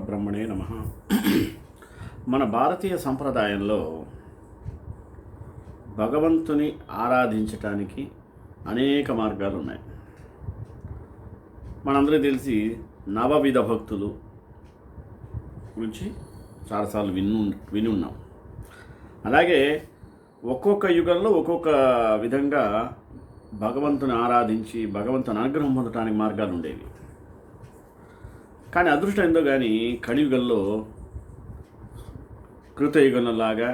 పరబ్రహ్మణే నమః. మన భారతీయ సంప్రదాయంలో భగవంతుని ఆరాధించటానికి అనేక మార్గాలు ఉన్నాయి. మనందరికీ తెలిసి నవవిధ భక్తులు గురించి చాలాసార్లు విని ఉన్నాం. అలాగే ఒక్కొక్క యుగంలో ఒక్కొక్క విధంగా భగవంతుని ఆరాధించి భగవంతుని అనుగ్రహం పొందడానికి మార్గాలు ఉండేవి. కానీ అదృష్టం ఏందో కానీ కలియుగంలో కృతయుగంలాగా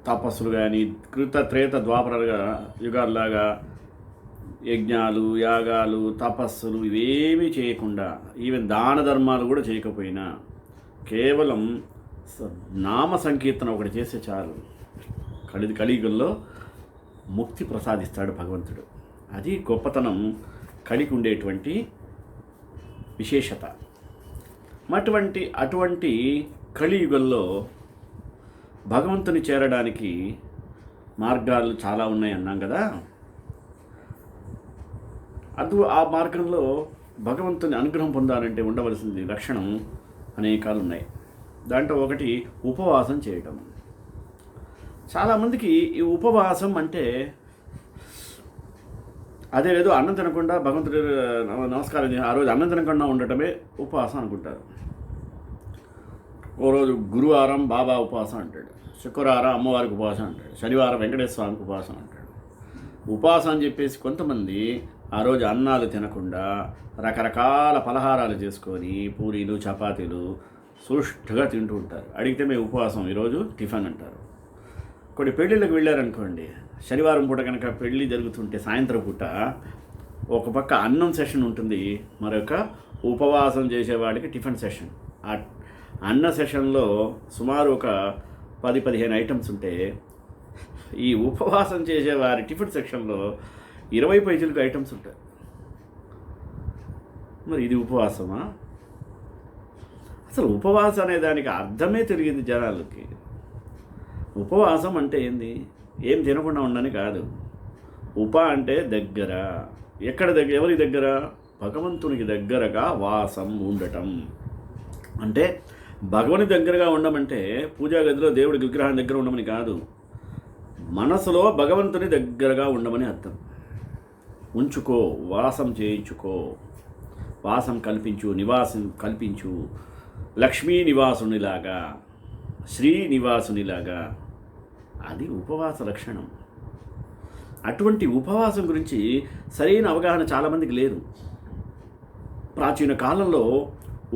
తపస్సులు కానీ త్రేత ద్వాపర యుగాల్లాగా యజ్ఞాలు యాగాలు తపస్సులు ఇవేమీ చేయకుండా ఈవెన్ దాన ధర్మాలు కూడా చేయకపోయినా కేవలం నామ సంకీర్తన ఒకటి చేస్తే చాలు కలియుగంలో ముక్తి ప్రసాదిస్తాడు భగవంతుడు. అది గొప్పతనం, కలిగి ఉండేటువంటి విశేషత. అటువంటి కలియుగంలో భగవంతుని చేరడానికి మార్గాలు చాలా ఉన్నాయి అన్నాం కదా. ఆ మార్గంలో భగవంతుని అనుగ్రహం పొందాలంటే ఉండవలసింది లక్షణం అనేకాలు ఉన్నాయి. దాంట్లో ఒకటి ఉపవాసం చేయటం. చాలామందికి ఈ ఉపవాసం అంటే అదే ఏదో అన్నం తినకుండా భగవంతుడి నమస్కారం ఆ రోజు అన్నం తినకుండా ఉండటమే ఉపవాసం అనుకుంటారు. ఓ రోజు గురువారం బాబా ఉపవాసం అంటాడు, శుక్రవారం అమ్మవారికి ఉపవాసం అంటాడు, శనివారం వెంకటేశ్వర స్వామికి ఉపవాసం అంటాడు. ఉపవాసం అని చెప్పేసి కొంతమంది ఆ రోజు అన్నాలు తినకుండా రకరకాల పలహారాలు చేసుకొని పూరీలు చపాతీలు సుష్టుగా తింటూ ఉంటారు. అడిగితే మేము ఉపవాసం, ఈరోజు టిఫిన్ అంటారు. కొన్ని పెళ్ళిళ్ళకి వెళ్ళారనుకోండి, శనివారం పూట కనుక పెళ్ళి జరుగుతుంటే సాయంత్రం పూట ఒక పక్క అన్నం సెషన్ ఉంటుంది, మరొక ఉపవాసం చేసేవాడికి టిఫిన్ సెషన్. ఆ అన్న సెషన్లో సుమారు ఒక 10-15 ఐటమ్స్ ఉంటే ఈ ఉపవాసం చేసేవారి టిఫిన్ సెక్షన్లో 20 పేజీలకు ఐటమ్స్ ఉంటాయి. మరి ఇది ఉపవాసమా? అసలు ఉపవాసం అనే దానికి అర్థమే తెలియదు జనాలకి. ఉపవాసం అంటే ఏంది? ఏం తినకుండా ఉండని కాదు. అంటే దగ్గర. ఎక్కడ దగ్గర? ఎవరి దగ్గర? భగవంతునికి దగ్గరగా వాసం ఉండటం. అంటే భగవని దగ్గరగా ఉండమంటే పూజా గదిలో దేవుడి విగ్రహం దగ్గర ఉండమని కాదు, మనసులో భగవంతుని దగ్గరగా ఉండమని అర్థం. ఉంచుకో, వాసం చేయించుకో, వాసం కల్పించు, నివాసం కల్పించు. లక్ష్మీ నివాసునిలాగా, శ్రీనివాసునిలాగా. అది ఉపవాస లక్షణం. అటువంటి ఉపవాసం గురించి సరైన అవగాహన చాలామందికి లేదు. ప్రాచీన కాలంలో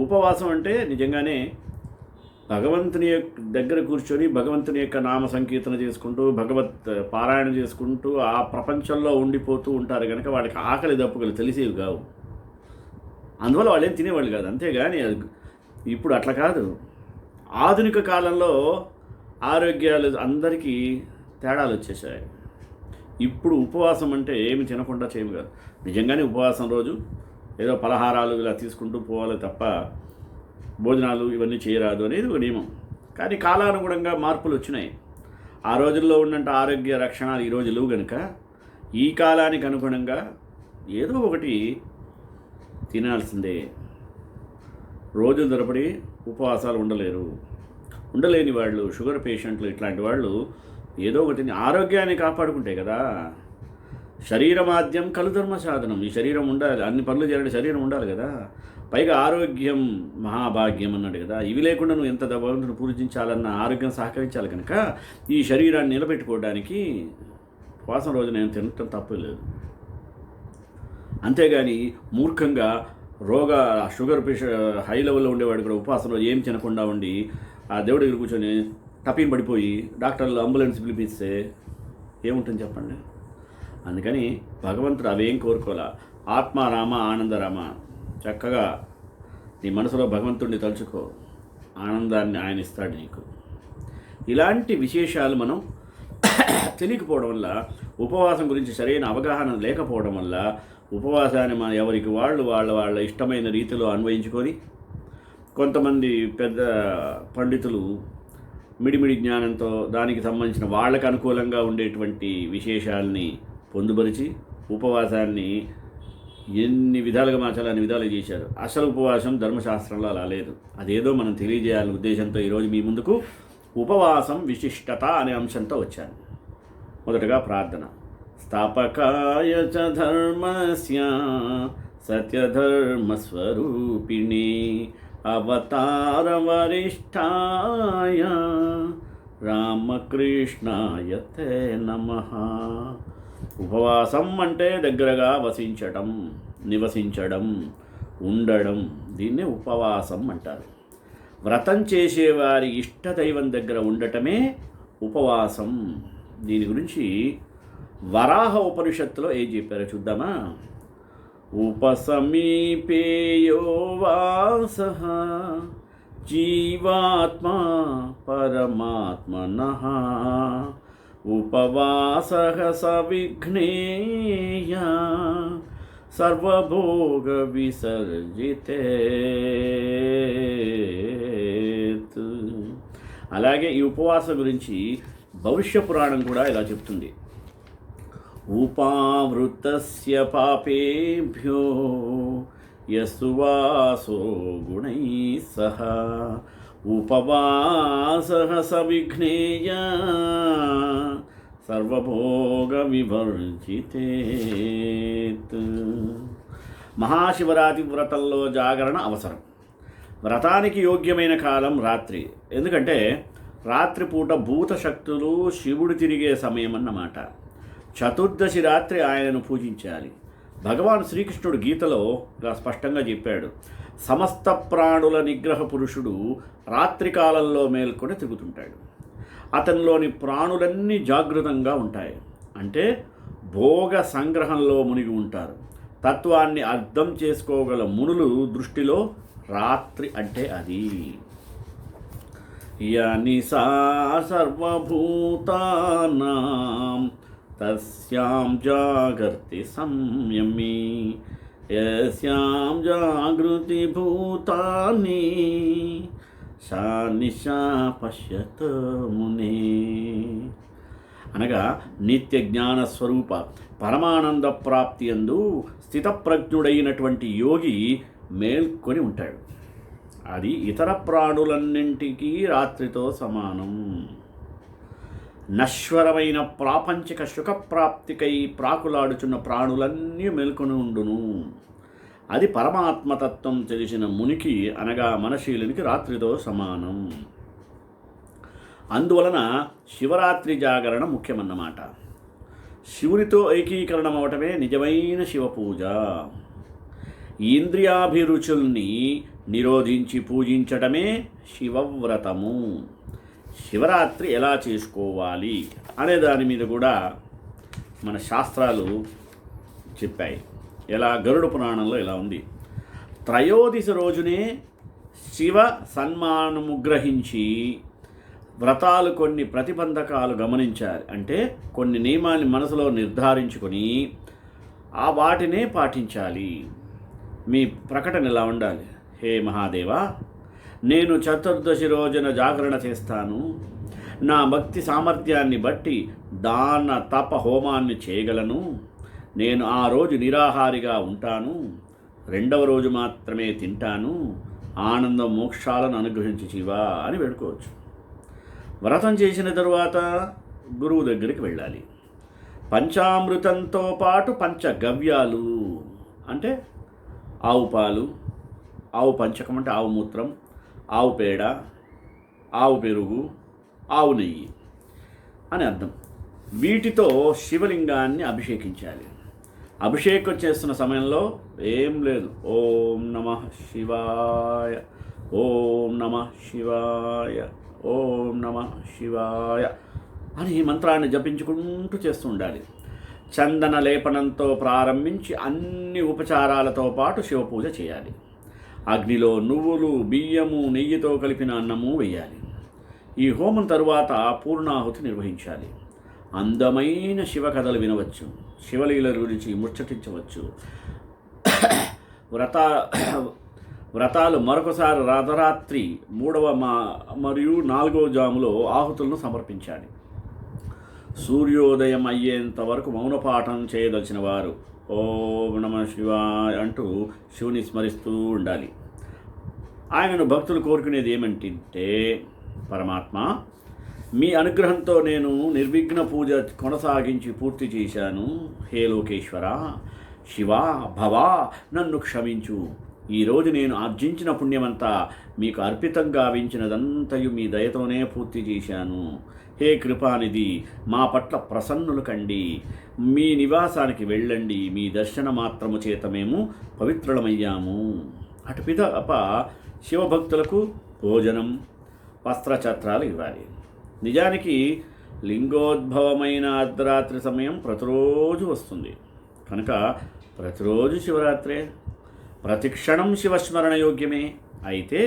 ఉపవాసం అంటే నిజంగానే భగవంతుని దగ్గర కూర్చొని భగవంతుని యొక్క నామ సంకీర్తన చేసుకుంటూ భగవత్ పారాయణ చేసుకుంటూ ఆ ప్రపంచంలో ఉండిపోతూ ఉంటారు కనుక వాళ్ళకి ఆకలి దప్పుకలు తెలిసేవి కావు. అందువల్ల వాళ్ళు ఏం తినేవాళ్ళు కాదు. అంతేగాని ఇప్పుడు అట్లా కాదు. ఆధునిక కాలంలో ఆరోగ్యాలు అందరికీ తేడాలు వచ్చేసాయి. ఇప్పుడు ఉపవాసం అంటే ఏమి తినకుండా చేయము కాదు. నిజంగానే ఉపవాసం రోజు ఏదో పలహారాలు ఇలా తీసుకుంటూ పోవాలి తప్ప భోజనాలు ఇవన్నీ చేయరాదు అనేది ఒక నియమం. కానీ కాలానుగుణంగా మార్పులు వచ్చినాయి. ఆ రోజుల్లో ఉన్నంత ఆరోగ్య రక్షణలు ఈ రోజు లేవు కనుక ఈ కాలానికి అనుగుణంగా ఏదో ఒకటి తినాల్సిందే. రోజుల తరబడి ఉపవాసాలు ఉండలేని వాళ్ళు, షుగర్ పేషెంట్లు, ఇట్లాంటి వాళ్ళు ఏదో ఒకటి ఆరోగ్యాన్ని కాపాడుకుంటే కదా. శరీరమాద్యం కలుధర్మ సాధనం. ఈ శరీరం ఉండాలి, అన్ని పనులు చేయాలంటే శరీరం ఉండాలి కదా. పైగా ఆరోగ్యం మహాభాగ్యం అన్నాడు కదా. ఇవి లేకుండా నువ్వు ఎంత భగవంతుని పూజించాలన్న ఆరోగ్యం సహకరించాలి కనుక ఈ శరీరాన్ని నిలబెట్టుకోవడానికి ఉపవాసం రోజు నేను తినటం తప్పలేదు. అంతేగాని మూర్ఖంగా షుగర్ పేషెంట్ హై లెవెల్లో ఉండేవాడు కూడా ఉపవాసంలో ఏం తినకుండా ఉండి ఆ దేవుడి దగ్గర కూర్చొని టపీని పడిపోయి డాక్టర్లు అంబులెన్స్ పిలిపిస్తే ఏముంటుంది చెప్పండి. అందుకని భగవంతుడు అవేం కోరుకోవాలా. ఆత్మారామ ఆనందరామ. చక్కగా నీ మనసులో భగవంతుడిని తలుచుకో, ఆనందాన్ని ఆయన ఇస్తాడు నీకు. ఇలాంటి విశేషాలు మనం తెలియకపోవడం వల్ల, ఉపవాసం గురించి సరైన అవగాహన లేకపోవడం వల్ల ఉపవాసాన్ని మన ఎవరికి వాళ్ళ ఇష్టమైన రీతిలో అన్వయించుకొని కొంతమంది పెద్ద పండితులు మిడిమిడి జ్ఞానంతో దానికి సంబంధించిన వాళ్ళకు అనుకూలంగా ఉండేటువంటి విశేషాలని పొందుపరిచి ఉపవాసాన్ని ఎన్ని విధాలుగా మార్చాలి అన్ని విధాలుగా చేశారు. అసలు ఉపవాసం ధర్మశాస్త్రంలో అలా లేదు. అదేదో మనం తెలియజేయాలనే ఉద్దేశంతో ఈరోజు మీ ముందుకు ఉపవాసం విశిష్టత అనే అంశంతో వచ్చాను. మొదటగా ప్రార్థన. స్థాపకాయ చ ధర్మస్య సత్యధర్మస్వరూపిణి అవతార వరిష్ఠాయ రామకృష్ణాయ తే నమః. ఉపవాసం అంటే దగ్గరగా వసించడం, నివసించడం, ఉండడం, దీన్నే ఉపవాసం అంటారు. వ్రతం చేసేవారి ఇష్టదైవం దగ్గర ఉండటమే ఉపవాసం. దీని గురించి వరాహ ఉపనిషత్తులో ఏం చెప్పారో చూద్దామా. ఉపసమీపేయో వాసః జీవాత్మా పరమాత్మనః ఉపవాసః సవిఘ్నేయ సర్వభోగ విసర్జితేత్. అలాగే ఈ ఉపవాసం గురించి భవిష్య పురాణం కూడా ఇలా చెప్తుంది. ఉపావృతస్య పాపేభ్యో యసువాసో గుణైః సహ ఉపవాసః సవిఘ్నేయ సర్వభోగ వివర్జితేత్. మహాశివరాత్రి వ్రతంలో జాగరణ అవసరం. వ్రతానికి యోగ్యమైన కాలం రాత్రి. ఎందుకంటే రాత్రిపూట భూత శక్తులు శివుడు తిరిగే సమయం అన్నమాట. చతుర్దశి రాత్రి ఆయనను పూజించాలి. భగవాన్ శ్రీకృష్ణుడు గీతలో ఇలా స్పష్టంగా చెప్పాడు. సమస్త ప్రాణుల నిగ్రహ పురుషుడు రాత్రికాలంలో మేల్కొని తిరుగుతుంటాడు. అతనిలోని ప్రాణులన్నీ జాగృతంగా ఉంటాయి. అంటే భోగ సంగ్రహంలో మునిగి ఉంటారు. తత్వాన్ని అర్థం చేసుకోగల మునులు దృష్టిలో రాత్రి అంటే అది. యనిసా సర్వభూతానాం తస్యాం జాగర్తి సంయమి యస్యాం జాగృతి భూతాని సా నిశా పశ్యత మునే. అనగా నిత్య జ్ఞాన స్వరూప పరమానంద ప్రాప్తి యందు స్థితప్రజ్ఞుడైనటువంటి యోగి మేల్కొని ఉంటాడు. అది ఇతర ప్రాణులన్నింటికీ రాత్రితో సమానం. నశ్వరమైన ప్రాపంచిక సుఖప్రాప్తికై ప్రాకులాడుచున్న ప్రాణులన్నీ మేల్కొని ఉండును. అది పరమాత్మతత్వం తెలిసిన మునికి అనగా మనశీలునికి రాత్రితో సమానం. అందువలన శివరాత్రి జాగరణ ముఖ్యమన్నమాట. శివునితో ఐకీకరణం అవటమే నిజమైన శివపూజ. ఇంద్రియాభిరుచుల్ని నిరోధించి పూజించటమే శివవ్రతము. శివరాత్రి ఎలా చేసుకోవాలి అనే దాని మీద కూడా మన శాస్త్రాలు చెప్పాయి. ఎలా గరుడ పురాణంలో ఇలా ఉంది. త్రయోదశి రోజునే శివ సన్మానము గ్రహించి వ్రతాలు కొన్ని ప్రతిబంధకాలు గమనించాలి. అంటే కొన్ని నియమాన్ని మనసులో నిర్ధారించుకొని ఆ వాటినే పాటించాలి. మీ ప్రకటన ఇలా ఉండాలి. హే మహాదేవా, నేను చతుర్దశి రోజున జాగరణ చేస్తాను. నా భక్తి సామర్థ్యాన్ని బట్టి దాన తప హోమాన్ని చేయగలను. నేను ఆ రోజు నిరాహారిగా ఉంటాను. రెండవ రోజు మాత్రమే తింటాను. ఆనందం మోక్షాలను అనుగ్రహించి శివా అని వేడుకోవచ్చు. వ్రతం చేసిన తరువాత గురువు దగ్గరికి వెళ్ళాలి. పంచామృతంతో పాటు పంచగవ్యాలు అంటే ఆవు పాలు, ఆవు పంచకం అంటే ఆవు మూత్రం, ఆవు పేడ, ఆవు పెరుగు, ఆవు నెయ్యి అని అర్థం. వీటితో శివలింగాన్ని అభిషేకించాలి. అభిషేకం చేస్తున్న సమయంలో ఏం లేదు. ఓం నమః శివాయ, ఓం నమః శివాయ, ఓం నమః శివాయ అని మంత్రాన్ని జపించుకుంటూ చేస్తూ ఉండాలి. చందన లేపనంతో ప్రారంభించి అన్ని ఉపచారాలతో పాటు శివపూజ చేయాలి. అగ్నిలో నువ్వులు, బియ్యము, నెయ్యితో కలిపిన అన్నము వేయాలి. ఈ హోమం తరువాత పూర్ణాహుతి నిర్వహించాలి. అందమైన శివ కథలు వినవచ్చు. శివలీల గురించి ముచ్చటించవచ్చు. వ్రతాలు మరొకసారి రాత్రి 3వ మరియు 4వ జాములో ఆహుతులను సమర్పించాలి. సూర్యోదయం అయ్యేంత వరకు మౌనపాఠం చేయదలిచిన వారు ఓం నమ శివాయ అంటూ శివుని స్మరిస్తూ ఉండాలి. ఆయనను భక్తులు కోరుకునేది ఏమంటే, పరమాత్మ మీ అనుగ్రహంతో నేను నిర్విఘ్న పూజ కొనసాగించి పూర్తి చేశాను. హే లోకేశ్వర, శివ, భవ, నన్ను క్షమించు. ఈరోజు నేను ఆర్జించిన పుణ్యమంతా మీకు అర్పితం గావించినదంతయు మీ దయతోనే పూర్తి చేశాను. హే కృపానిధి, మా పట్ల ప్రసన్నులు కండి. మీ నివాసానికి వెళ్ళండి. మీ దర్శన మాత్రము చేత మేము పవిత్రులమయ్యాము. అటు పిదప శివభక్తులకు భోజనం, వస్త్రఛత్రాలు ఇవ్వాలి. నిజానికి లింగోద్భవమైన అర్ధరాత్రి సమయం ప్రతిరోజు వస్తుంది కనుక ప్రతిరోజు శివరాత్రే, ప్రతిక్షణం శివస్మరణ యోగ్యమే. అయితే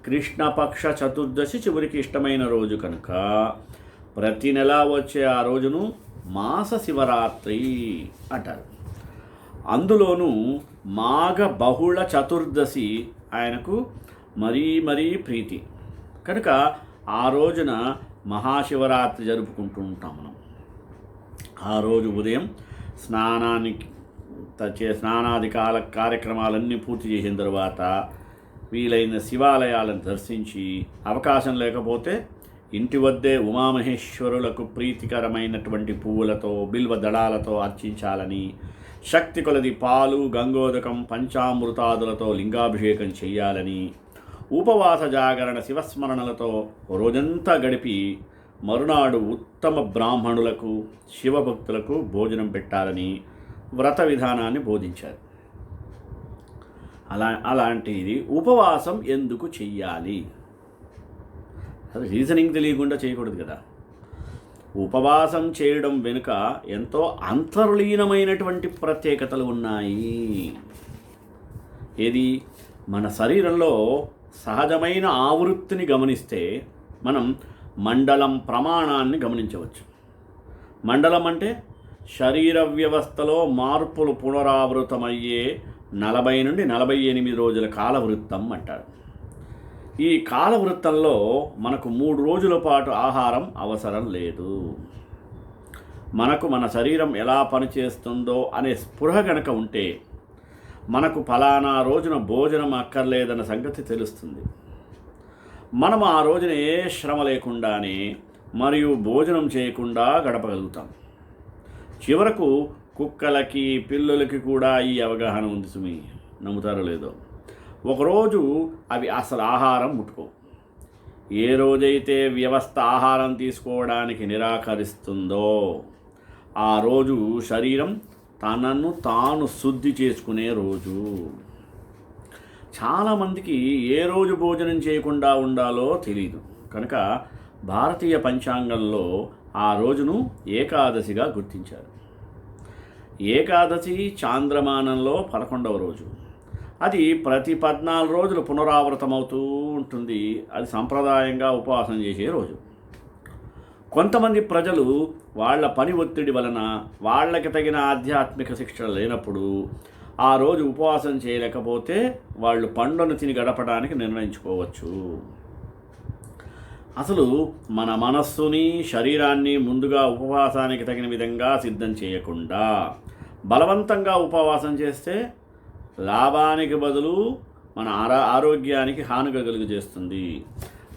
కృష్ణపక్ష చతుర్దశి శివునికి ఇష్టమైన రోజు కనుక ప్రతి నెల వచ్చే ఆ రోజును మాస శివరాత్రి అంటారు. అందులోనూ మాఘ బహుళ చతుర్దశి ఆయనకు మరీ ప్రీతి కనుక ఆ రోజున మహాశివరాత్రి జరుపుకుంటూ ఉంటాం మనం. ఆ రోజు ఉదయం స్నానాది కార్యక్రమాలన్నీ పూర్తి చేసిన తర్వాత వీలైన శివాలయాలను దర్శించి, అవకాశం లేకపోతే ఇంటి వద్దే ఉమామహేశ్వరులకు ప్రీతికరమైనటువంటి పువ్వులతో, బిల్వ దళాలతో అర్చించాలని, శక్తి కొలది పాలు, గంగోదకం, పంచామృతాదులతో లింగాభిషేకం చేయాలని, ఉపవాస జాగరణ శివస్మరణలతో రోజంతా గడిపి మరునాడు ఉత్తమ బ్రాహ్మణులకు, శివభక్తులకు భోజనం పెట్టాలని వ్రత విధానాన్ని బోధించారు. అలాంటిది ఉపవాసం ఎందుకు చెయ్యాలి? అది రీజనింగ్ తెలియకుండా చేయకూడదు కదా. ఉపవాసం చేయడం వెనుక ఎంతో అంతర్లీనమైనటువంటి ప్రత్యేకతలు ఉన్నాయి. ఏది? మన శరీరంలో సహజమైన ఆవృత్తిని గమనిస్తే మనం మండలం ప్రమాణాన్ని గమనించవచ్చు. మండలం అంటే శరీర వ్యవస్థలో మార్పులు పునరావృతమయ్యే 40 నుండి 48 రోజుల కాలవృత్తం అంటారు. ఈ కాలవృత్తంలో మనకు 3 రోజుల పాటు ఆహారం అవసరం లేదు. మనకు మన శరీరం ఎలా పనిచేస్తుందో అనే స్పృహ గనక ఉంటే మనకు ఫలానా రోజున భోజనం అక్కర్లేదన్న సంగతి తెలుస్తుంది. మనం ఆ రోజున ఏ శ్రమ లేకుండానే మరియు భోజనం చేయకుండా గడపగలుగుతాం. చివరకు కుక్కలకి, పిల్లులకి కూడా ఈ అవగాహన ఉంది సుమి, నమ్ముతారో లేదో. ఒకరోజు అవి అసలు ఆహారం ముట్టుకో. ఏ రోజైతే వ్యవస్థ ఆహారం తీసుకోవడానికి నిరాకరిస్తుందో ఆ రోజు శరీరం తనను తాను శుద్ధి చేసుకునే రోజు. చాలామందికి ఏ రోజు భోజనం చేయకుండా ఉండాలో తెలియదు కనుక భారతీయ పంచాంగంలో ఆ రోజును ఏకాదశిగా గుర్తించారు. ఏకాదశి చాంద్రమానంలో 11వ రోజు. అది ప్రతి 14 రోజులు పునరావృతమవుతూ ఉంటుంది. అది సంప్రదాయంగా ఉపవాసం చేసే రోజు. కొంతమంది ప్రజలు వాళ్ళ పని ఒత్తిడి వలన వాళ్ళకి తగిన ఆధ్యాత్మిక శిక్షణ లేనప్పుడు ఆ రోజు ఉపవాసం చేయలేకపోతే వాళ్ళు పండును తిని గడపడానికి నిర్ణయించుకోవచ్చు. అసలు మన మనస్సుని, శరీరాన్ని ముందుగా ఉపవాసానికి తగిన విధంగా సిద్ధం చేయకుండా బలవంతంగా ఉపవాసం చేస్తే లాభానికి బదులు మన ఆరోగ్యానికి హాని కలుగజేస్తుంది.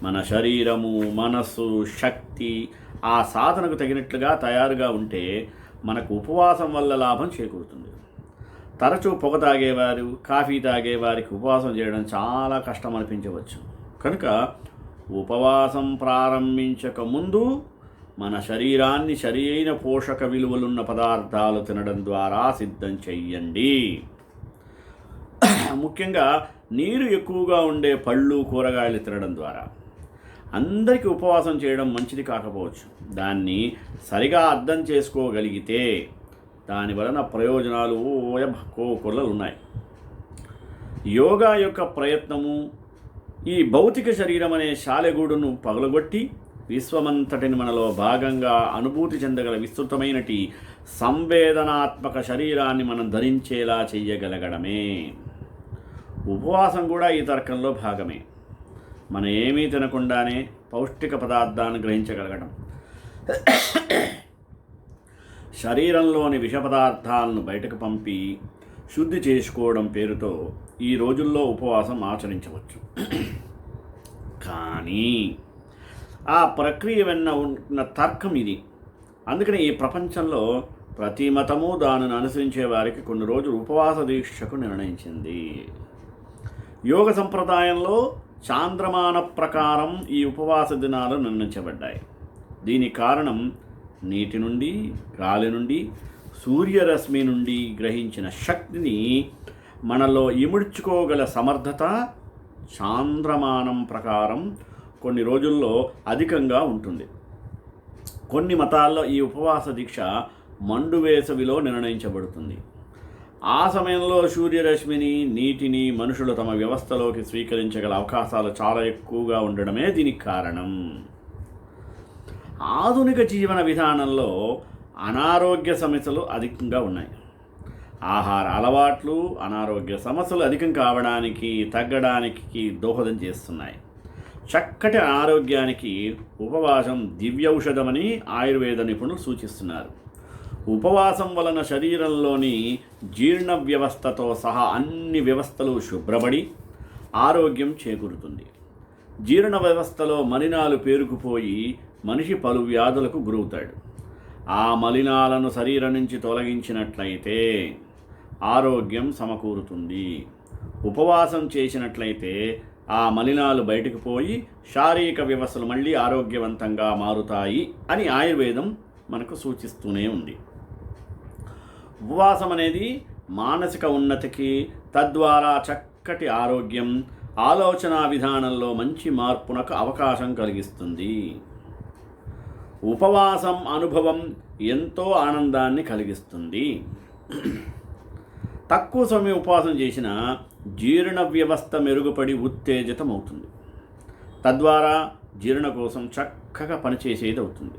మన శరీరము, మనస్సు, శక్తి ఆ సాధనకు తగినట్లుగా తయారుగా ఉంటే మనకు ఉపవాసం వల్ల లాభం చేకూరుతుంది. తరచూ పొగ తాగేవారు, కాఫీ తాగేవారికి ఉపవాసం చేయడం చాలా కష్టం అనిపించవచ్చు. కనుక ఉపవాసం ప్రారంభించక ముందు మన శరీరాన్ని సరియైన పోషక విలువలున్న పదార్థాలు తినడం ద్వారా సిద్ధం చెయ్యండి. ముఖ్యంగా నీరు ఎక్కువగా ఉండే పళ్ళు, కూరగాయలు తినడం ద్వారా. అందరికీ ఉపవాసం చేయడం మంచిది కాకపోవచ్చు. దాన్ని సరిగా అర్థం చేసుకోగలిగితే దాని వలన ప్రయోజనాలు కోకొల్లలు ఉన్నాయి. యోగా యొక్క ప్రయత్నము ఈ భౌతిక శరీరం అనే శాలెగూడును పగలగొట్టి విశ్వమంతటిని మనలో భాగంగా అనుభూతి చెందగల విస్తృతమైనటి సంవేదనాత్మక శరీరాన్ని మనం ధరించేలా చెయ్యగలగడమే. ఉపవాసం కూడా ఈ తర్కంలో భాగమే. మనం ఏమీ తినకుండానే పౌష్టిక పదార్థాన్ని గ్రహించగలగడం. శరీరంలోని విష పదార్థాలను బయటకు పంపి శుద్ధి చేసుకోవడం పేరుతో ఈ రోజుల్లో ఉపవాసం ఆచరించవచ్చు. కానీ ఆ ప్రక్రియ వెన్న ఉన్న తర్కం ఇది. అందుకని ఈ ప్రపంచంలో ప్రతి మతము దానిని అనుసరించే వారికి కొన్ని రోజులు ఉపవాస దీక్షకు నిర్ణయించింది. యోగ సంప్రదాయంలో చాంద్రమాన ప్రకారం ఈ ఉపవాస దినాలు నిర్ణయించబడ్డాయి. దీని కారణం నీటి నుండి, గాలి నుండి, సూర్యరశ్మి నుండి గ్రహించిన శక్తిని మనలో ఇముడ్చుకోగల సమర్థత చాంద్రమానం ప్రకారం కొన్ని రోజుల్లో అధికంగా ఉంటుంది. కొన్ని మతాల్లో ఈ ఉపవాస దీక్ష మండు వేసవిలో నిర్ణయించబడుతుంది. ఆ సమయంలో సూర్యరశ్మిని, నీటిని మనుషులు తమ వ్యవస్థలోకి స్వీకరించగల అవకాశాలు చాలా ఎక్కువగా ఉండడమే దీనికి కారణం. ఆధునిక జీవన విధానంలో అనారోగ్య సమస్యలు అధికంగా ఉన్నాయి. ఆహార అలవాట్లు అనారోగ్య సమస్యలు అధికం కావడానికి, తగ్గడానికి దోహదం చేస్తున్నాయి. చక్కటి ఆరోగ్యానికి ఉపవాసం దివ్యౌషధమని ఆయుర్వేద నిపుణులు సూచిస్తున్నారు. ఉపవాసం వలన శరీరంలోని జీర్ణ వ్యవస్థతో సహా అన్ని వ్యవస్థలు శుభ్రపడి ఆరోగ్యం చేకూరుతుంది. జీర్ణ వ్యవస్థలో మలినాలు పేరుకుపోయి మనిషి పలు వ్యాధులకు గురవుతాడు. ఆ మలినాలను శరీరం నుంచి తొలగించినట్లయితే ఆరోగ్యం సమకూరుతుంది. ఉపవాసం చేసినట్లయితే ఆ మలినాలు బయటకు పోయి శారీరక వ్యవస్థలు మళ్ళీ ఆరోగ్యవంతంగా మారుతాయి అని ఆయుర్వేదం మనకు సూచిస్తూనే ఉంది. ఉపవాసం అనేది మానసిక ఉన్నతికి, తద్వారా చక్కటి ఆరోగ్యం, ఆలోచన విధానంలో మంచి మార్పునకు అవకాశం కలిగిస్తుంది. ఉపవాసం అనుభవం ఎంతో ఆనందాన్ని కలిగిస్తుంది. తక్కువ సమయం ఉపవాసం చేసిన జీర్ణ వ్యవస్థ మెరుగుపడి ఉత్తేజితమవుతుంది. తద్వారా జీర్ణ కోసం చక్కగా పనిచేసేది అవుతుంది.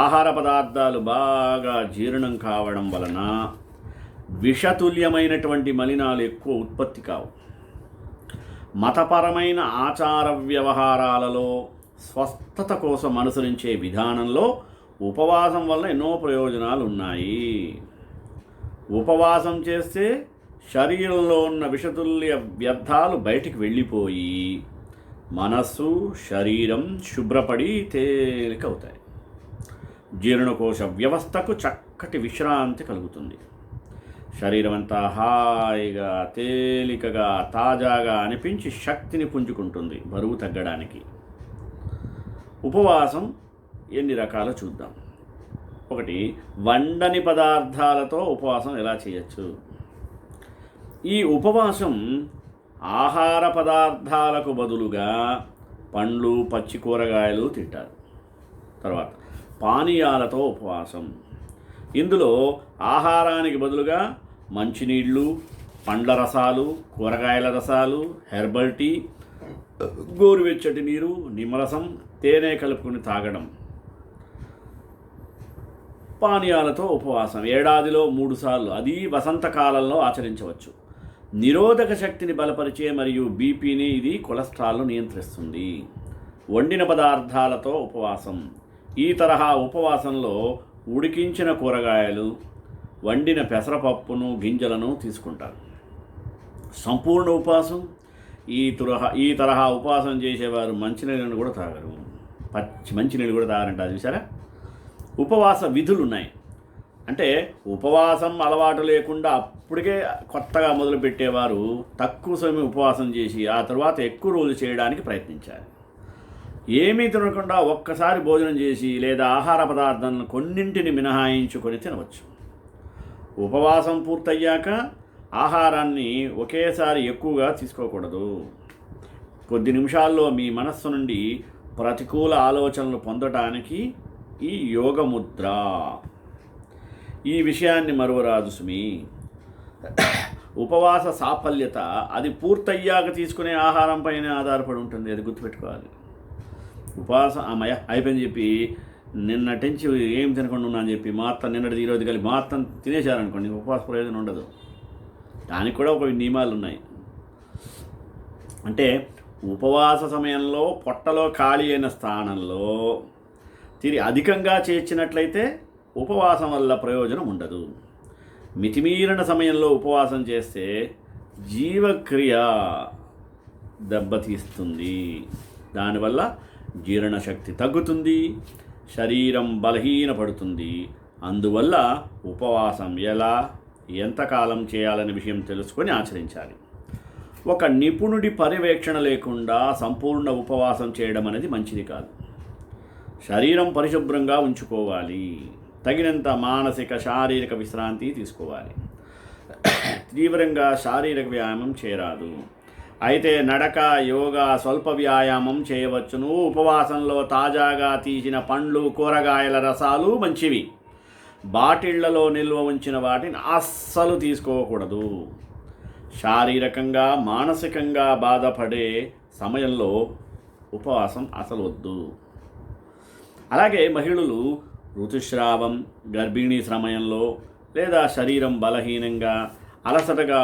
ఆహార పదార్థాలు బాగా జీర్ణం కావడం వలన విషతుల్యమైనటువంటి మలినాలు ఎక్కువ ఉత్పత్తి కావు. మతపరమైన ఆచార వ్యవహారాలలో స్వస్థత కోసం అనుసరించే విధానంలో ఉపవాసం వల్ల ఎన్నో ప్రయోజనాలు ఉన్నాయి. ఉపవాసం చేస్తే శరీరంలో ఉన్న విషతుల్య వ్యర్థాలు బయటికి వెళ్ళిపోయి మనస్సు, శరీరం శుభ్రపడి తేలికవుతాయి. జీర్ణకోశ వ్యవస్థకు చక్కటి విశ్రాంతి కలుగుతుంది. శరీరం అంతా హాయిగా, తేలికగా, తాజాగా అనిపించి శక్తిని పుంజుకుంటుంది బరువు తగ్గడానికి. ఉపవాసం ఎన్ని రకాలు చూద్దాం. ఒకటి, వండని పదార్థాలతో ఉపవాసం ఎలా చేయొచ్చు. ఈ ఉపవాసం ఆహార పదార్థాలకు బదులుగా పండ్లు, పచ్చి కూరగాయలు తింటారు. తర్వాత పానీయాలతో ఉపవాసం. ఇందులో ఆహారానికి బదులుగా మంచినీళ్ళు, పండ్ల రసాలు, కూరగాయల రసాలు, హెర్బల్ టీ, గోరువెచ్చటి నీరు, నిమ్మరసం, తేనె కలుపుకొని తాగడం. పానీయాలతో ఉపవాసం ఏడాదిలో 3 సార్లు, అది వసంతకాలంలో ఆచరించవచ్చు. నిరోధక శక్తిని బలపరిచే మరియు బీపీని, ఇది కొలెస్ట్రాల్ను నియంత్రిస్తుంది. వండిన పదార్థాలతో ఉపవాసం. ఈ తరహా ఉపవాసంలో ఉడికించిన కూరగాయలు, వండిన పెసరపప్పును, గింజలను తీసుకుంటారు. సంపూర్ణ ఉపవాసం. ఈ తరహా ఉపవాసం చేసేవారు మంచినీళ్ళను కూడా తాగరు. మంచినీళ్ళు కూడా తాగరంట. అది చూసారా? ఉపవాస విధులు ఉన్నాయి. అంటే ఉపవాసం అలవాటు లేకుండా అప్పటికే కొత్తగా మొదలుపెట్టేవారు తక్కువ సమయం ఉపవాసం చేసి ఆ తర్వాత ఎక్కువ రోజులు చేయడానికి ప్రయత్నించాలి. ఏమీ తినకుండా ఒక్కసారి భోజనం చేసి లేదా ఆహార పదార్థాలను కొన్నింటిని మినహాయించుకొని తినవచ్చు. ఉపవాసం పూర్తయ్యాక ఆహారాన్ని ఒకేసారి ఎక్కువగా తీసుకోకూడదు. కొద్ది నిమిషాల్లో మీ మనస్సు నుండి ప్రతికూల ఆలోచనలు పొందటానికి ఈ యోగముద్ర. ఈ విషయాన్ని మరువరాదు సుమి. ఉపవాస సాఫల్యత అది పూర్తయ్యాక తీసుకునే ఆహారం పైన ఆధారపడి ఉంటుంది. అది గుర్తుపెట్టుకోవాలి. ఉపవాసం అమ్మయ్య అయిపోయింది చెప్పి నిన్నటి నుంచి ఏం తినకుండా ఉన్నా అని చెప్పి మొత్తం నిన్నటి ఈరోజు కలిపి మొత్తం తినేశారనుకోండి, ఉపవాస ప్రయోజనం ఉండదు. దానికి కూడా ఒక నియమాలు ఉన్నాయి. అంటే ఉపవాస సమయంలో పొట్టలో ఖాళీ అయిన స్థానంలో తిరిగి అధికంగా చేర్చినట్లయితే ఉపవాసం వల్ల ప్రయోజనం ఉండదు. మితిమీరిన సమయంలో ఉపవాసం చేస్తే జీవక్రియ దెబ్బతీస్తుంది. దానివల్ల జీర్ణశక్తి తగ్గుతుంది, శరీరం బలహీనపడుతుంది. అందువల్ల ఉపవాసం ఎలా, ఎంతకాలం చేయాలనే విషయం తెలుసుకొని ఆచరించాలి. ఒక నిపుణుడి పర్యవేక్షణ లేకుండా సంపూర్ణ ఉపవాసం చేయడం అనేది మంచిది కాదు. శరీరం పరిశుభ్రంగా ఉంచుకోవాలి, తగినంత మానసిక శారీరక విశ్రాంతి తీసుకోవాలి. తీవ్రంగా శారీరక వ్యాయామం చేయరాదు. అయితే నడక, యోగా, స్వల్ప వ్యాయామం చేయవచ్చును. ఉపవాసంలో తాజాగా తీసిన పండ్లు, కూరగాయల రసాలు మంచివి. బాటిళ్లలో నిల్వ ఉంచిన వాటిని అస్సలు తీసుకోకూడదు. శారీరకంగా, మానసికంగా బాధపడే సమయంలో ఉపవాసం అసలు వద్దు. అలాగే మహిళలు ఋతుస్రావం, గర్భిణీ సమయంలో లేదా శరీరం బలహీనంగా అలసటగా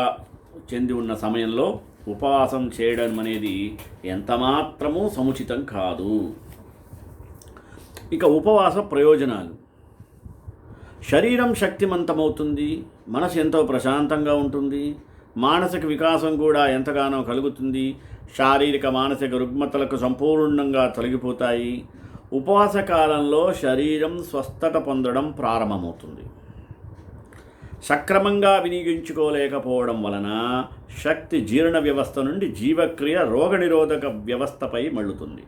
చెంది ఉన్న సమయంలో ఉపవాసం చేయడం అనేది ఎంతమాత్రమూ సముచితం కాదు. ఇక ఉపవాస ప్రయోజనాలు: శరీరం శక్తిమంతమవుతుంది, మనసు ఎంతో ప్రశాంతంగా ఉంటుంది, మానసిక వికాసం కూడా ఎంతగానో కలుగుతుంది, శారీరక మానసిక రుగ్మతలకు సంపూర్ణంగా తొలగిపోతాయి. ఉపవాస కాలంలో శరీరం స్వస్థత పొందడం ప్రారంభమవుతుంది. సక్రమంగా వినియోగించుకోలేకపోవడం వలన శక్తి జీర్ణ వ్యవస్థ నుండి జీవక్రియ, రోగనిరోధక వ్యవస్థపై మళ్ళుతుంది.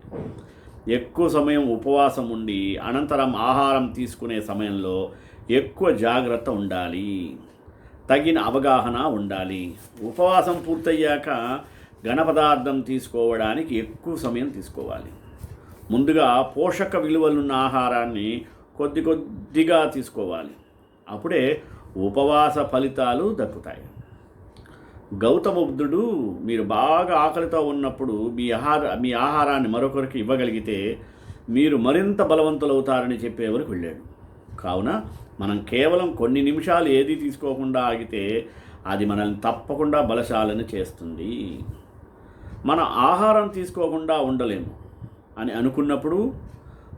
ఎక్కువ సమయం ఉపవాసం ఉండి అనంతరం ఆహారం తీసుకునే సమయంలో ఎక్కువ జాగ్రత్త ఉండాలి, తగిన అవగాహన ఉండాలి. ఉపవాసం పూర్తయ్యాక ఘనపదార్థం తీసుకోవడానికి ఎక్కువ సమయం తీసుకోవాలి. ముందుగా పోషక విలువలున్న ఆహారాన్ని కొద్దిగా తీసుకోవాలి. అప్పుడే ఉపవాస ఫలితాలు దక్కుతాయి. గౌతమ బుద్ధుడు మీరు బాగా ఆకలితో ఉన్నప్పుడు మీ ఆహారాన్ని మరొకరికి ఇవ్వగలిగితే మీరు మరింత బలవంతులవుతారని చెప్పేవరకు వెళ్ళాడు. కావున మనం కేవలం కొన్ని నిమిషాలు ఏది తీసుకోకుండా ఆగితే అది మనల్ని తప్పకుండా బలశాలని చేస్తుంది. మన ఆహారం తీసుకోకుండా ఉండలేము అని అనుకున్నప్పుడు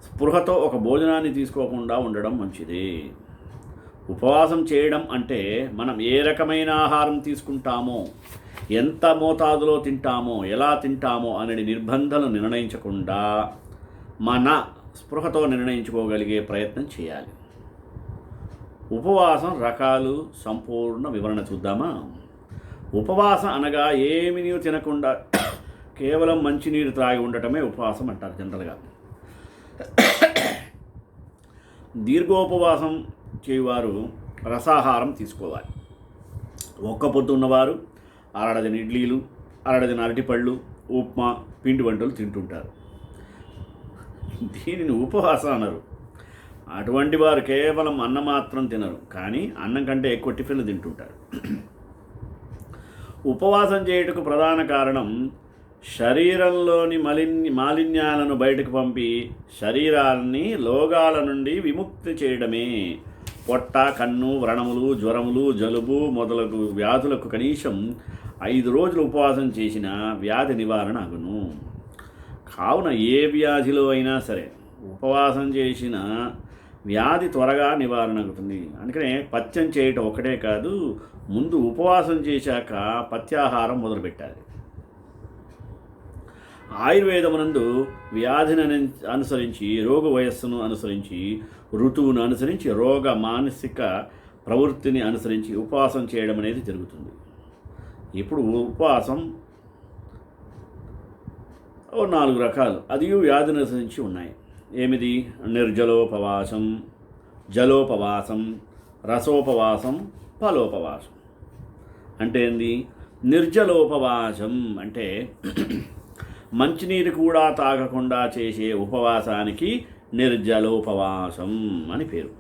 స్పృహతో ఒక భోజనాన్ని తీసుకోకుండా ఉండడం మంచిది. ఉపవాసం చేయడం అంటే మనం ఏ రకమైన ఆహారం తీసుకుంటామో, ఎంత మోతాదులో తింటామో, ఎలా తింటామో అనే నిర్బంధాలను నిర్ణయించకుండా మన స్పృహతో నిర్ణయించుకోగలిగే ప్రయత్నం చేయాలి. ఉపవాసం రకాలు సంపూర్ణ వివరణ చూద్దామా? ఉపవాసం అనగా ఏమీ తినకుండా కేవలం మంచినీరు త్రాగి ఉండటమే ఉపవాసం అంటారు జనరల్గా. దీర్ఘోపవాసం చేయువారు రసాహారం తీసుకోవాలి. ఒక్క పొద్దు ఉన్నవారు అరడజన ఇడ్లీలు, అరడజన అరటిపళ్ళు, ఉప్మా, పిండి వంటలు తింటుంటారు. దీనిని ఉపవాసం అనరు. అటువంటి వారు కేవలం అన్నం మాత్రం తినరు, కానీ అన్నం కంటే ఎక్కువ టిఫిన్లు తింటుంటారు. ఉపవాసం చేయుటకు ప్రధాన కారణం శరీరంలోని మాలిన్యాలను బయటకు పంపి శరీరాన్ని రోగాల నుండి విముక్తి చేయడమే. పొట్ట, కన్ను, వ్రణములు, జ్వరములు, జలుబు మొదలగు వ్యాధులకు కనీసం 5 రోజులు ఉపవాసం చేసిన వ్యాధి నివారణ అగును. కావున ఏ వ్యాధిలో అయినా సరే ఉపవాసం చేసిన వ్యాధి త్వరగా నివారణ అవుతుంది. అందుకనే పథ్యం చేయటం ఒకటే కాదు, ముందు ఉపవాసం చేశాక పథ్యాహారం మొదలుపెట్టాలి. ఆయుర్వేదమునందు వ్యాధిని అనుసరించి, రోగ వయస్సును అనుసరించి, ఋతువును అనుసరించి, రోగ మానసిక ప్రవృత్తిని అనుసరించి ఉపవాసం చేయడం అనేది జరుగుతుంది. ఇప్పుడు ఉపవాసం 4 రకాలు, అది వ్యాధిని అనుసరించి ఉన్నాయి. ఏమిది? నిర్జలోపవాసం, జలోపవాసం, రసోపవాసం, ఫలోపవాసం. అంటే ఏంది? నిర్జలోపవాసం అంటే మంచినీరు కూడా తాగకుండా చేసే ఉపవాసానికి నిర్జలోపవాసం అని పేరు.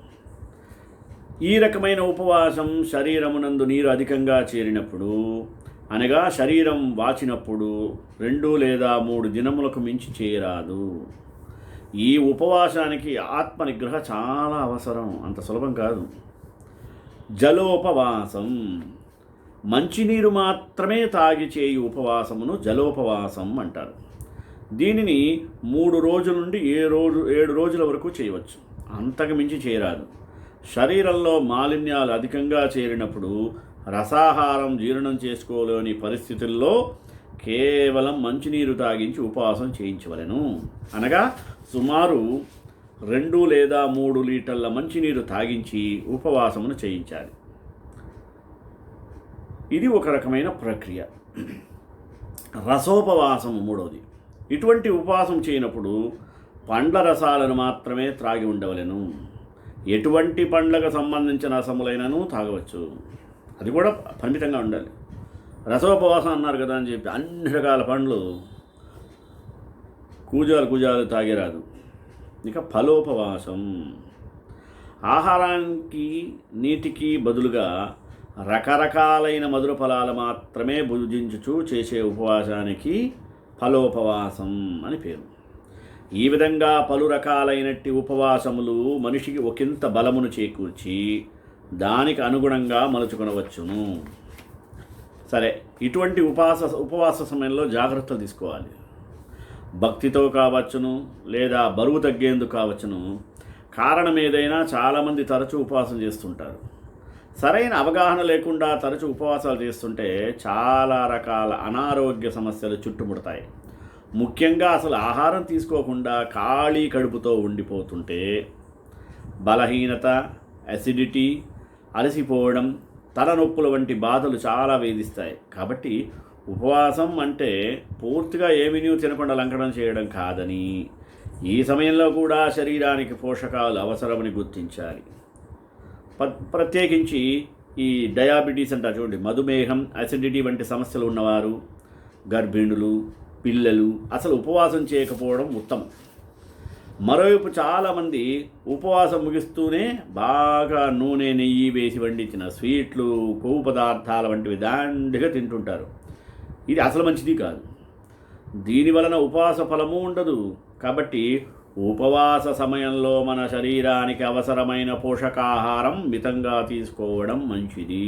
ఈ రకమైన ఉపవాసం శరీరమునందు నీరు అధికంగా చేరినప్పుడు, అనగా శరీరం వాచినప్పుడు 2 లేదా 3 దినములకు మించి చేయరాదు. ఈ ఉపవాసానికి ఆత్మనిగ్రహ చాలా అవసరం, అంత సులభం కాదు. జలోపవాసం, మంచినీరు మాత్రమే తాగి చేయు ఉపవాసమును జలోపవాసం అంటారు. దీనిని 3 రోజుల నుండి 7 రోజుల వరకు చేయవచ్చు, అంతకు మించి చేయరాదు. శరీరంలో మాలిన్యాలు అధికంగా చేరినప్పుడు రసాహారం జీర్ణం చేసుకోలేని పరిస్థితుల్లో కేవలం మంచినీరు తాగించి ఉపవాసం చేయించవలెను. అనగా సుమారు 2 లేదా 3 లీటర్ల మంచినీరు తాగించి ఉపవాసమును చేయించాలి. ఇది ఒక రకమైన ప్రక్రియ. రసోపవాసం మూడవది. ఇటువంటి ఉపవాసం చేయనప్పుడు పండ్ల రసాలను మాత్రమే త్రాగి ఉండవలెను. ఎటువంటి పండ్లకు సంబంధించిన రసములైనను తాగవచ్చు, అది కూడా పరిమితంగా ఉండాలి. రసోపవాసం అన్నారు కదా అని చెప్పి అన్ని రకాల పండ్లు కూజాలు తాగిరాదు. ఇక ఫలోపవాసం. ఆహారానికి నీటికి బదులుగా రకరకాలైన మధుర ఫలాలు మాత్రమే భుజించుచు చేసే ఉపవాసానికి ఫలోపవాసం అని పేరు. ఈ విధంగా పలు రకాలైనట్టి ఉపవాసములు మనిషికి ఒకంత బలమును చేకూర్చి దానికి అనుగుణంగా మలుచుకొనవచ్చును. సరే, ఇటువంటి ఉపవాస సమయంలో జాగ్రత్తలు తీసుకోవాలి. భక్తితో కావచ్చును, లేదా బరువు తగ్గేందుకు కావచ్చును. కారణం ఏదైనా చాలామంది తరచూ ఉపవాసం చేస్తుంటారు. సరైన అవగాహన లేకుండా తరచూ ఉపవాసాలు చేస్తుంటే చాలా రకాల అనారోగ్య సమస్యలు చుట్టుముడతాయి. ముఖ్యంగా అసలు ఆహారం తీసుకోకుండా ఖాళీ కడుపుతో ఉండిపోతుంటే బలహీనత, అసిడిటీ, అలసిపోవడం, తలనొప్పుల వంటి బాధలు చాలా వేధిస్తాయి. కాబట్టి ఉపవాసం అంటే పూర్తిగా ఏమీ తినకుండా లంకడం చేయడం కాదని, ఈ సమయంలో కూడా శరీరానికి పోషకాలు అవసరమని గుర్తించాలి. ప్రత్యేకించి ఈ డయాబెటీస్ అంటారు చూడండి, మధుమేహం, అసిడిటీ వంటి సమస్యలు ఉన్నవారు, గర్భిణులు, పిల్లలు అసలు ఉపవాసం చేయకపోవడం ఉత్తమం. మరోవైపు చాలామంది ఉపవాసం ముగిస్తూనే బాగా నూనె, నెయ్యి వేసి వండించిన స్వీట్లు, కొవ్వు పదార్థాల వంటివి దండిగా తింటుంటారు. ఇది అసలు మంచిది కాదు. దీనివలన ఉపవాస ఫలము ఉండదు. కాబట్టి ఉపవాస సమయంలో మన శరీరానికి అవసరమైన పోషకాహారం మితంగా తీసుకోవడం మంచిది.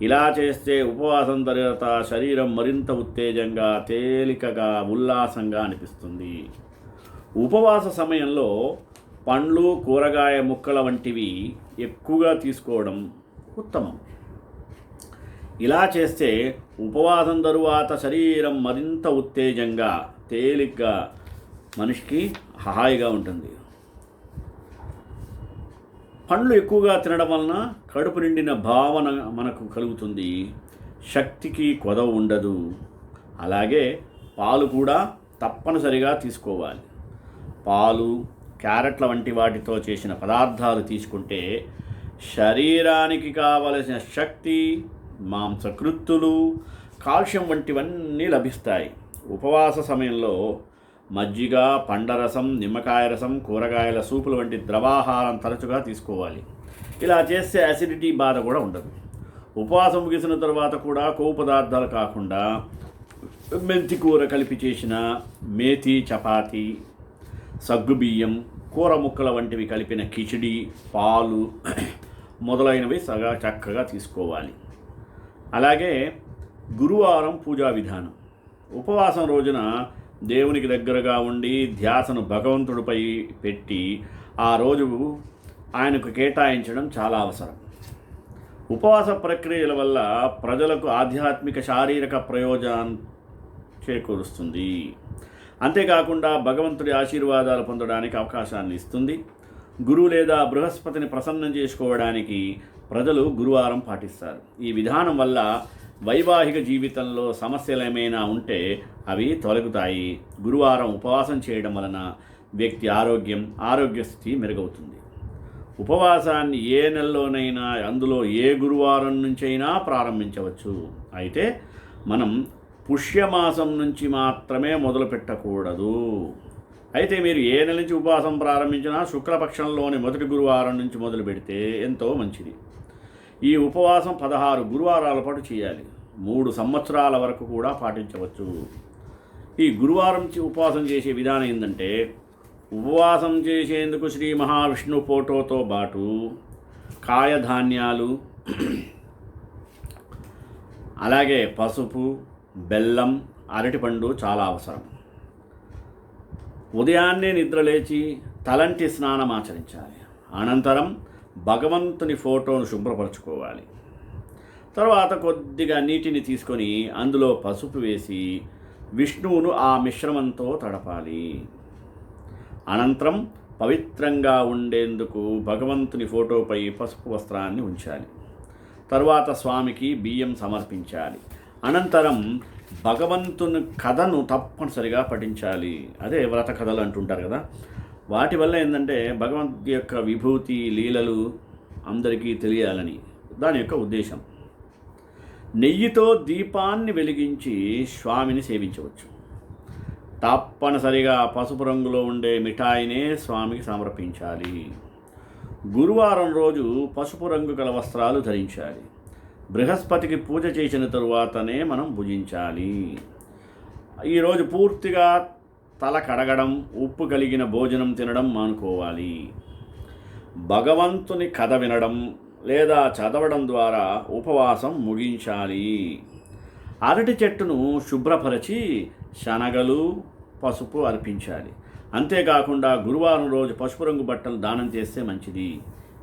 ఇలా చేస్తే ఉపవాసం తర్వాత శరీరం మరింత ఉత్తేజంగా, తేలికగా, ఉల్లాసంగా అనిపిస్తుంది. ఉపవాస సమయంలో పండ్లు, కూరగాయ ముక్కల వంటివి ఎక్కువగా తీసుకోవడం ఉత్తమం. ఇలా చేస్తే ఉపవాసం తరువాత శరీరం మరింత ఉత్తేజంగా, తేలిగ్గా, మనిషికి హాయిగా ఉంటుంది. పండ్లు ఎక్కువగా తినడం వలన కడుపు నిండిన భావన మనకు కలుగుతుంది. శక్తికి కొదవ ఉండదు. అలాగే పాలు కూడా తప్పనిసరిగా తీసుకోవాలి. పాలు, క్యారెట్ల వంటి వాటితో చేసిన పదార్థాలు తీసుకుంటే శరీరానికి కావలసిన శక్తి, మాంసకృత్తులు, కాల్షియం వంటివన్నీ లభిస్తాయి. ఉపవాస సమయంలో మజ్జిగ, పండ్లరసం, నిమ్మకాయ రసం, కూరగాయల సూపులు వంటి ద్రవాహారం తరచుగా తీసుకోవాలి. ఇలా చేస్తే అసిడిటీ బాధ కూడా ఉండదు. ఉపవాసం ముగిసిన తర్వాత కూడా కొవ్వు పదార్థాలు కాకుండా మెంతి కూర కలిపి చేసిన మేథి చపాతి, సగ్గుబియ్యం, కూర ముక్కల వంటివి కలిపిన కిచిడి, పాలు మొదలైనవి చక్కగా తీసుకోవాలి. అలాగే గురువారం పూజా విధానం. ఉపవాసం రోజున దేవునికి దగ్గరగా ఉండి ధ్యాసను భగవంతుడిపై పెట్టి ఆ రోజు ఆయనకు కేటాయించడం చాలా అవసరం. ఉపవాస ప్రక్రియల వల్ల ప్రజలకు ఆధ్యాత్మిక, శారీరక ప్రయోజనం చేకూరుస్తుంది. అంతేకాకుండా భగవంతుడి ఆశీర్వాదాలు పొందడానికి అవకాశాన్ని ఇస్తుంది. గురువు లేదా బృహస్పతిని ప్రసన్నం చేసుకోవడానికి ప్రజలు గురువారం పాటిస్తారు. ఈ విధానం వల్ల వైవాహిక జీవితంలో సమస్యలు ఏమైనా ఉంటే అవి తొలగుతాయి. గురువారం ఉపవాసం చేయడం వలన వ్యక్తి ఆరోగ్యస్థితి మెరుగవుతుంది. ఉపవాసాన్ని ఏ నెలలోనైనా, అందులో ఏ గురువారం నుంచైనా ప్రారంభించవచ్చు. అయితే మనం పుష్యమాసం నుంచి మాత్రమే మొదలు పెట్టకూడదు. అయితే మీరు ఏ నెల నుంచి ఉపవాసం ప్రారంభించినా శుక్లపక్షంలోని మొదటి గురువారం నుంచి మొదలు పెడితే ఎంతో మంచిది. ఈ ఉపవాసం 16 గురువారాల పాటు చేయాలి. 3 సంవత్సరాల వరకు కూడా పాటించవచ్చు. ఈ గురువారం ఉపవాసం చేసే విధానం ఏంటంటే, ఉపవాసం చేసేందుకు శ్రీ మహావిష్ణు ఫోటోతో పాటు కాయధాన్యాలు, అలాగే పసుపు, బెల్లం, అరటిపండు చాలా అవసరం. ఉదయాన్నే నిద్రలేచి తలంటి స్నానం ఆచరించాలి. అనంతరం భగవంతుని ఫోటోను శుభ్రపరచుకోవాలి. తర్వాత కొద్దిగా నీటిని తీసుకొని అందులో పసుపు వేసి విష్ణువును ఆ మిశ్రమంతో తడపాలి. అనంతరం పవిత్రంగా ఉండేందుకు భగవంతుని ఫోటోపై పసుపు వస్త్రాన్ని ఉంచాలి. తరువాత స్వామికి బియ్యం సమర్పించాలి. అనంతరం భగవంతుని కథను తప్పనిసరిగా పఠించాలి. అదే వ్రత కథలు అంటుంటారు కదా. వాటి వల్ల ఏంటంటే భగవంతుడి యొక్క విభూతి లీలలు అందరికీ తెలియాలని దాని యొక్క ఉద్దేశం. నెయ్యితో దీపాన్ని వెలిగించి స్వామిని సేవించవచ్చు. తప్పనిసరిగా పసుపు రంగులో ఉండే మిఠాయినే స్వామికి సమర్పించాలి. గురువారం రోజు పసుపు రంగు గల వస్త్రాలు ధరించాలి. బృహస్పతికి పూజ చేసిన తరువాతనే మనం భుజించాలి. ఈరోజు పూర్తిగా తల కడగడం, ఉప్పు కలిగిన భోజనం తినడం మానుకోవాలి. భగవంతుని కథ వినడం లేదా చదవడం ద్వారా ఉపవాసం ముగించాలి. అరటి చెట్టును శుభ్రపరిచి శనగలు, పసుపు అర్పించాలి. అంతేకాకుండా గురువారం రోజు పసుపు రంగు బట్టలు దానం చేస్తే మంచిది.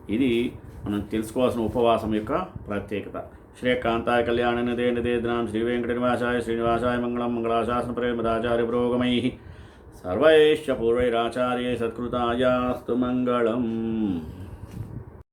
ఇది మనం తెలుసుకోవాల్సిన ఉపవాసం యొక్క ప్రత్యేకత. శ్రీకాంతాయ కళ్యాణ నిదే నిదేద్రాం శ్రీ వెంకటనివాసాయ శ్రీనివాసాయ మంగళం మంగళాశాసన ప్రేమదాచార్య పురోగమై సర్వైశ్చ పూర్వైరాచార్యై సత్కృతాయాస్తు మంగళం.